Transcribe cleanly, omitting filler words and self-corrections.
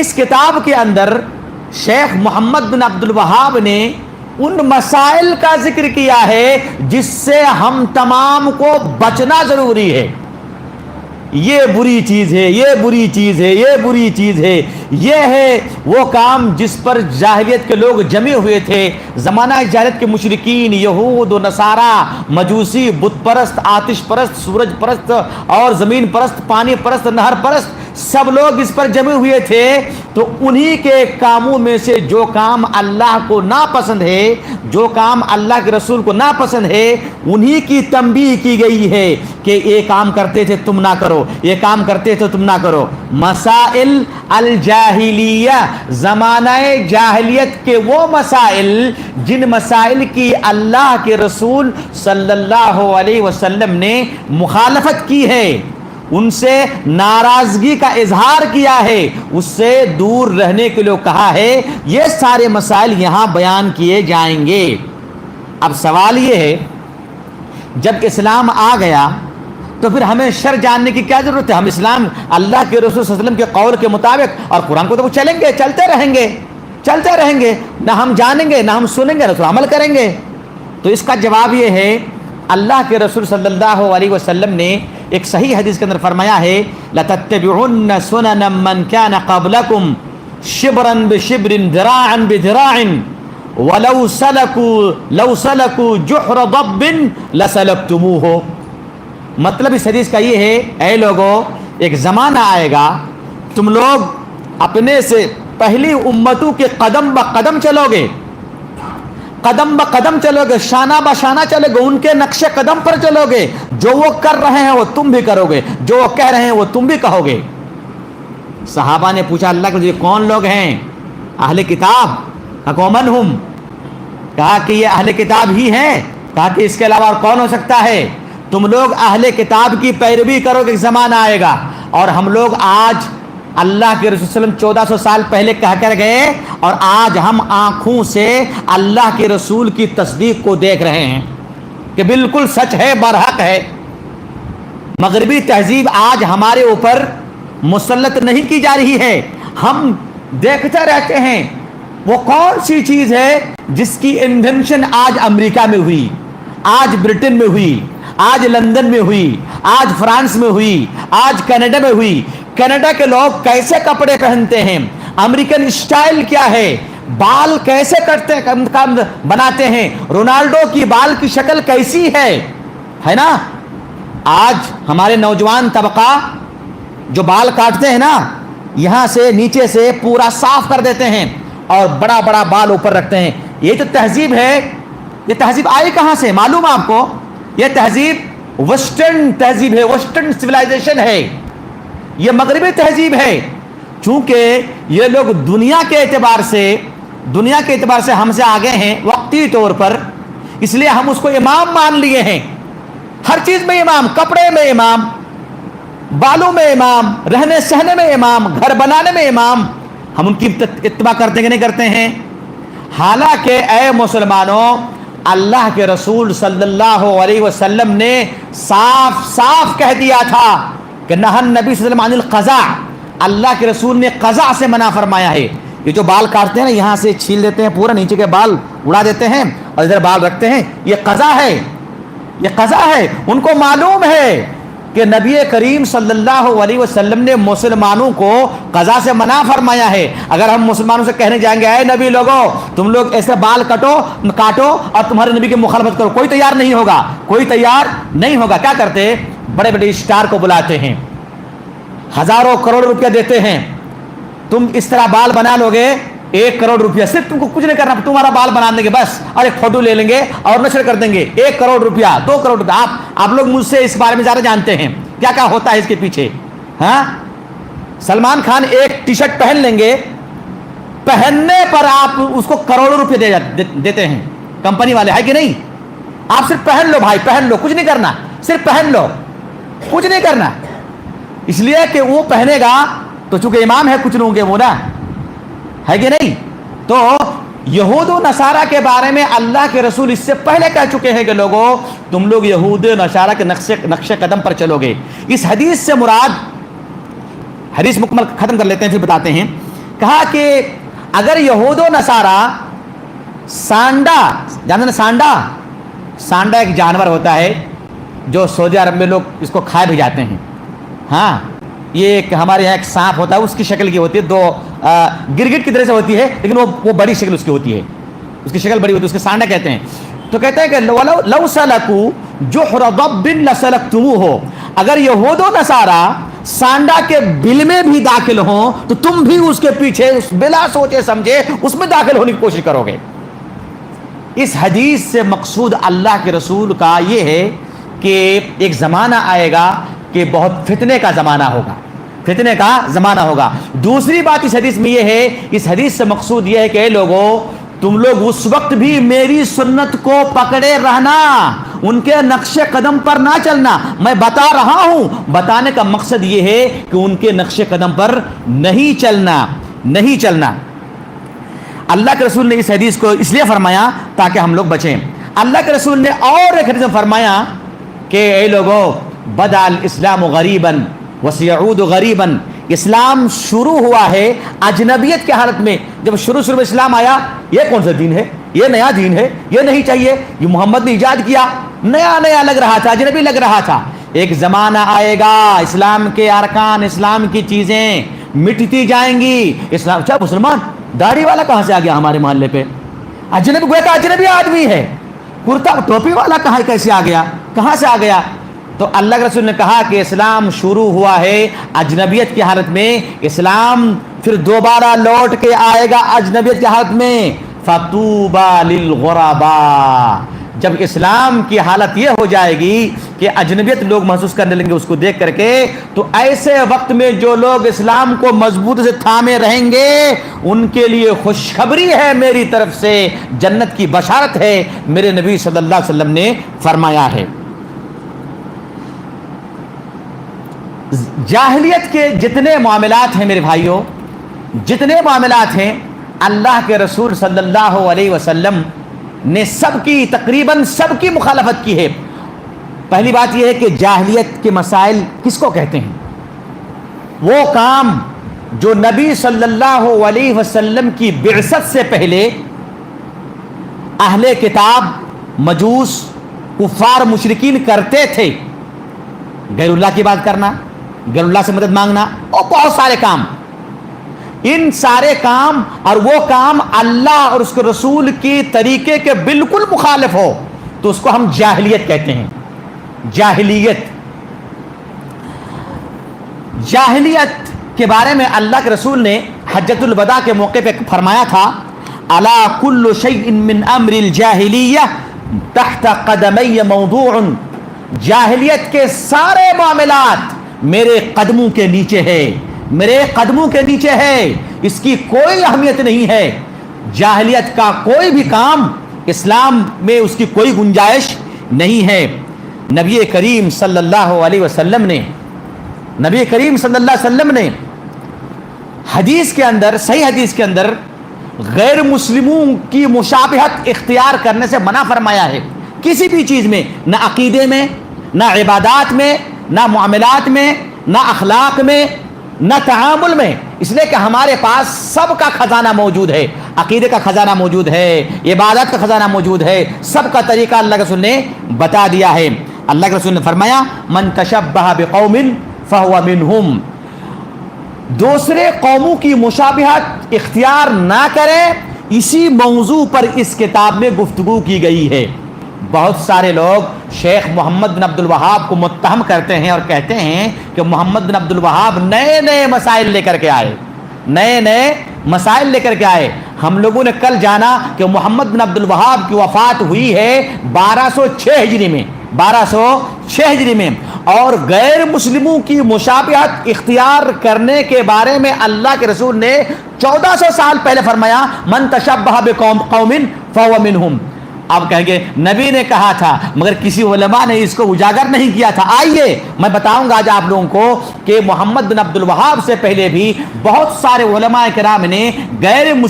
اس کتاب کے اندر شیخ محمد بن عبد الوہاب نے ان مسائل کا ذکر کیا ہے جس سے ہم تمام کو بچنا ضروری ہے. یہ بری چیز ہے، یہ بری چیز ہے، یہ بری چیز ہے. یہ ہے وہ کام جس پر جاہلیت کے لوگ جمے ہوئے تھے. زمانہ جاہلیت کے مشرکین، یہود و نصارہ، مجوسی، بت پرست، آتش پرست، سورج پرست اور زمین پرست، پانی پرست، نہر پرست، سب لوگ اس پر جمے ہوئے تھے. تو انہی کے کاموں میں سے جو کام اللہ کو ناپسند ہے، جو کام اللہ کے رسول کو ناپسند ہے، انہی کی تنبیہ کی گئی ہے کہ یہ کام کرتے تھے تم نہ کرو، یہ کام کرتے تھے تم نہ کرو. مسائل الجاہلیہ، زمانہ جاہلیت کے وہ مسائل جن مسائل کی اللہ کے رسول صلی اللہ علیہ وسلم نے مخالفت کی ہے، ان سے ناراضگی کا اظہار کیا ہے، اس سے دور رہنے کے لیے کہا ہے، یہ سارے مسائل یہاں بیان کیے جائیں گے. اب سوال یہ ہے، جب اسلام آ گیا تو پھر ہمیں شر جاننے کی کیا ضرورت ہے؟ ہم اسلام اللہ کے رسول صلی اللہ علیہ وسلم کے قول کے مطابق اور قرآن کو تو چلیں گے، چلتے رہیں گے، نہ ہم جانیں گے، نہ ہم سنیں گے، نہ تو عمل کریں گے. تو اس کا جواب یہ ہے، اللہ کے رسول صلی اللہ علیہ وسلم نے ایک صحیح حدیث کے اندر فرمایا ہے، لَتَتَّبِعُنَّ سُنَنَ مَنْ كَانَ قَبْلَكُمْ شِبْرًا بِشِبْرٍ ذِرَاعًا بِذِرَاعٍ وَلَوْ سَلَكُوا جُحْرَ ضَبٍّ لَسَلَكْتُمُوهُ. مطلب اس حدیث کا یہ ہے، اے لوگو، ایک زمانہ آئے گا تم لوگ اپنے سے پہلی امتوں کے قدم بقدم چلو گے، قدم بقدم چلو گے، شانہ بشانہ چلو گے، ان کے نقش قدم پر چلو گے. جو وہ کر رہے ہیں وہ تم بھی کرو گے، جو وہ کہہ رہے ہیں وہ تم بھی کہو گے. صحابہ نے پوچھا، اللہ کے یہ کون لوگ ہیں؟ اہل کتاب. قومن ہم، کہا کہ یہ اہل کتاب ہی ہیں. کہا کہ اس کے علاوہ اور کون ہو سکتا ہے؟ تم لوگ اہل کتاب کی پیروی کرو گے، ایک زمانہ آئے گا. اور ہم لوگ آج اللہ کے رسول صلی اللہ علیہ وسلم 1400 سال پہلے کہہ کر گئے، اور آج ہم آنکھوں سے اللہ کے رسول کی تصدیق کو دیکھ رہے ہیں کہ بالکل سچ ہے، برحق ہے. مغربی تہذیب آج ہمارے اوپر مسلط نہیں کی جا رہی ہے. ہم دیکھتے رہتے ہیں وہ کون سی چیز ہے جس کی انوینشن آج امریکہ میں ہوئی، آج برٹن میں ہوئی، آج لندن میں ہوئی، آج فرانس میں ہوئی، آج کینیڈا میں ہوئی. کینیڈا کے لوگ کیسے کپڑے پہنتے ہیں، امریکن اسٹائل کیا ہے، بال کیسے کرتے بناتے ہیں، رونالڈو کی بال کی شکل کیسی ہے نا. آج ہمارے نوجوان طبقہ جو بال کاٹتے ہیں نا، یہاں سے نیچے سے پورا صاف کر دیتے ہیں اور بڑا بڑا بال اوپر رکھتے ہیں. یہ جو تہذیب ہے، یہ تہذیب آئی کہاں سے معلوم آپ کو؟ یہ تہذیب ویسٹرن تہذیب ہے، ویسٹرن سویلائزیشن ہے، یہ مغربی تہذیب ہے. چونکہ یہ لوگ دنیا کے اعتبار سے ہم سے آگے ہیں وقتی طور پر، اس لیے ہم اس کو امام مان لیے ہیں. ہر چیز میں امام، کپڑے میں امام، بالوں میں امام، رہنے سہنے میں امام، گھر بنانے میں امام. ہم ان کی اتباع کرتے کہ نہیں کرتے ہیں؟ حالانکہ اے مسلمانوں، اللہ کے رسول صلی اللہ علیہ وسلم نے صاف صاف کہہ دیا تھا کہ نہى النبی صلی اللہ علیہ وسلم عن القضاء. اللہ کے رسول نے قضاء سے منع فرمایا ہے. یہ جو بال کاٹتے ہیں نا، یہاں سے چھیل دیتے ہیں، پورا نیچے کے بال اڑا دیتے ہیں اور ادھر بال رکھتے ہیں، یہ قضاء ہے، یہ قضاء ہے. ان کو معلوم ہے کہ نبی کریم صلی اللہ علیہ وسلم نے مسلمانوں کو قضاء سے منع فرمایا ہے. اگر ہم مسلمانوں سے کہنے جائیں گے، اے نبی لوگوں، تم لوگ ایسے بال کاٹو اور تمہارے نبی کی مخالفت کرو، کوئی تیار نہیں ہوگا، کوئی تیار نہیں ہوگا. کیا کرتے؟ بڑے بڑے اسٹار کو بلاتے ہیں، ہزاروں کروڑ روپیہ دیتے ہیں، تم اس طرح بال بنا لو گے 1 کروڑ روپیہ، صرف تم کو کچھ نہیں کرنا، تمہارا بال بنا دیں گے بس، اور ایک فوٹو لے لیں گے اور نشر کر دیں گے. 1 کروڑ روپیہ، 2 کروڑ روپیہ. آپ لوگ مجھ سے اس بارے میں زیادہ جانتے ہیں کیا کیا ہوتا ہے اس کے پیچھے. ہاں، سلمان خان ایک ٹی شرٹ پہن لیں گے، پہننے پر آپ اس کو کروڑوں روپے دیتے ہیں کمپنی والے، ہے کہ نہیں؟ آپ صرف پہن لو بھائی، پہن لو، کچھ نہیں کرنا، صرف پہن لو، کچھ نہیں کرنا. اس لیے کہ وہ پہنے گا تو چونکہ امام ہے کچھ لوگوں کے، وہ نا، ہے کہ نہیں؟ تو یہود و نصارہ کے بارے میں اللہ کے رسول اس سے پہلے کہہ چکے ہیں کہ لوگوں، تم لوگ یہود و نصارہ کے نقش قدم پر چلو گے. اس حدیث سے مراد، حدیث مکمل ختم کر لیتے ہیں پھر بتاتے ہیں. کہا کہ اگر یہود و نصارہ سانڈا، جانتے نا سانڈا ایک جانور ہوتا ہے جو سعودی عرب میں لوگ اس کو کھائے بھی جاتے ہیں. ہاں یہ ایک ہمارے یہاں ایک سانپ ہوتا ہے، اس کی شکل کی ہوتی ہے، دو گرگٹ کی طرح سے ہوتی ہے، لیکن وہ بڑی شکل اس کی ہوتی ہے، اس کی شکل بڑی ہوتی ہے، اس کے سانڈا کہتے ہیں. تو کہتے ہیں کہ لو سلکوا جحر ضب لسلکتموہ، اگر یہود و نصارہ سانڈا کے بل میں بھی داخل ہوں تو تم بھی اس کے پیچھے بلا سوچے سمجھے اس میں داخل ہونے کی کوشش کرو گے. اس حدیث سے مقصود اللہ کے رسول کا یہ ہے کہ ایک زمانہ آئے گا کہ بہت فتنے کا زمانہ ہوگا. دوسری بات اس حدیث میں یہ ہے، اس حدیث سے مقصود یہ ہے کہ اے لوگو، تم لوگ اس وقت بھی میری سنت کو پکڑے رہنا، ان کے نقش قدم پر نہ چلنا. میں بتا رہا ہوں، بتانے کا مقصد یہ ہے کہ ان کے نقش قدم پر نہیں چلنا. اللہ کے رسول نے اس حدیث کو اس لیے فرمایا تاکہ ہم لوگ بچیں. اللہ کے رسول نے اور ایک حدیث میں فرمایا کہ اے لوگو، بدأ الاسلام غریبا وسیعود غریبا، اسلام شروع ہوا ہے اجنبیت کی حالت میں. جب شروع میں اسلام آیا، یہ کون سا دین ہے، یہ نیا دین ہے، یہ نہیں چاہیے، یہ محمد نے ایجاد کیا، نیا لگ رہا تھا، اجنبی لگ رہا تھا. ایک زمانہ آئے گا اسلام کے ارکان، اسلام کی چیزیں مٹتی جائیں گی. اسلام کیا مسلمان داڑھی والا کہاں سے آ گیا ہمارے محلے پہ؟ اجنبی گویا کہ اجنبی آدمی ہے، کرتا ٹوپی والا کیسے آ گیا، کہاں سے آ گیا؟ تو اللہ کے رسول نے کہا کہ اسلام شروع ہوا ہے اجنبیت کی حالت میں، اسلام پھر دوبارہ لوٹ کے آئے گا اجنبیت کی حالت میں. فَطُوبَى لِلْغُرَبَاء، جب اسلام کی حالت یہ ہو جائے گی کہ اجنبیت لوگ محسوس کرنے لیں گے اس کو دیکھ کر کے، تو ایسے وقت میں جو لوگ اسلام کو مضبوط سے تھامے رہیں گے ان کے لیے خوشخبری ہے میری طرف سے، جنت کی بشارت ہے، میرے نبی صلی اللہ علیہ وسلم نے فرمایا ہے. جاہلیت کے جتنے معاملات ہیں میرے بھائیوں، جتنے معاملات ہیں، اللہ کے رسول صلی اللہ علیہ وسلم نے تقریباً سب کی مخالفت کی ہے. پہلی بات یہ ہے کہ جاہلیت کے مسائل کس کو کہتے ہیں؟ وہ کام جو نبی صلی اللہ علیہ وسلم کی بعثت سے پہلے اہل کتاب، مجوس، کفار، مشرکین کرتے تھے. غیر اللہ کی بات کرنا، غیر اللہ سے مدد مانگنا، اور بہت سارے کام. ان سارے کام اور وہ کام اللہ اور اس کے رسول کی طریقے کے بالکل مخالف ہو تو اس کو ہم جاہلیت کہتے ہیں. جاہلیت کے بارے میں اللہ کے رسول نے حجۃ الوداع کے موقع پہ فرمایا تھا، الا کل شیء من امر الجاہلیہ تحت قدمی موضوع، جاہلیت کے سارے معاملات میرے قدموں کے نیچے ہے، اس کی کوئی اہمیت نہیں ہے. جاہلیت کا کوئی بھی کام اسلام میں اس کی کوئی گنجائش نہیں ہے. نبی کریم صلی اللہ علیہ وسلم نے حدیث کے اندر، صحیح حدیث کے اندر، غیر مسلموں کی مشابہت اختیار کرنے سے منع فرمایا ہے. کسی بھی چیز میں، نہ عقیدے میں، نہ عبادات میں، نہ معاملات میں، نہ اخلاق میں، نہ تعامل میں. اس لیے کہ ہمارے پاس سب کا خزانہ موجود ہے، عقیدے کا خزانہ موجود ہے، عبادت کا خزانہ موجود ہے، سب کا طریقہ اللہ کے رسول نے بتا دیا ہے. اللہ کے رسول نے فرمایا، من تشبہ بقوم فہو منہم، دوسرے قوموں کی مشابہت اختیار نہ کرے. اسی موضوع پر اس کتاب میں گفتگو کی گئی ہے. بہت سارے لوگ شیخ محمد بن عبد الوہاب کو متہم کرتے ہیں اور کہتے ہیں کہ محمد بن عبد الوہاب نئے مسائل لے کر کے آئے. ہم لوگوں نے کل جانا کہ محمد بن عبد الوہاب کی وفات ہوئی ہے 1206 ہجری میں، اور غیر مسلموں کی مشابہت اختیار کرنے کے بارے میں اللہ کے رسول نے 1400 سال پہلے فرمایا، من تشبہ بقوم فہو منہم. آپ کہیں گے نبی نے کہا تھا مگر کسی علماء نے اس کو اجاگر نہیں کیا تھا. آئیے میں بتاؤں گا آج آپ لوگوں کو کہ محمد بن عبد الوہاب سے پہلے بھی بہت سارے علماء کرام نے غیر مسلم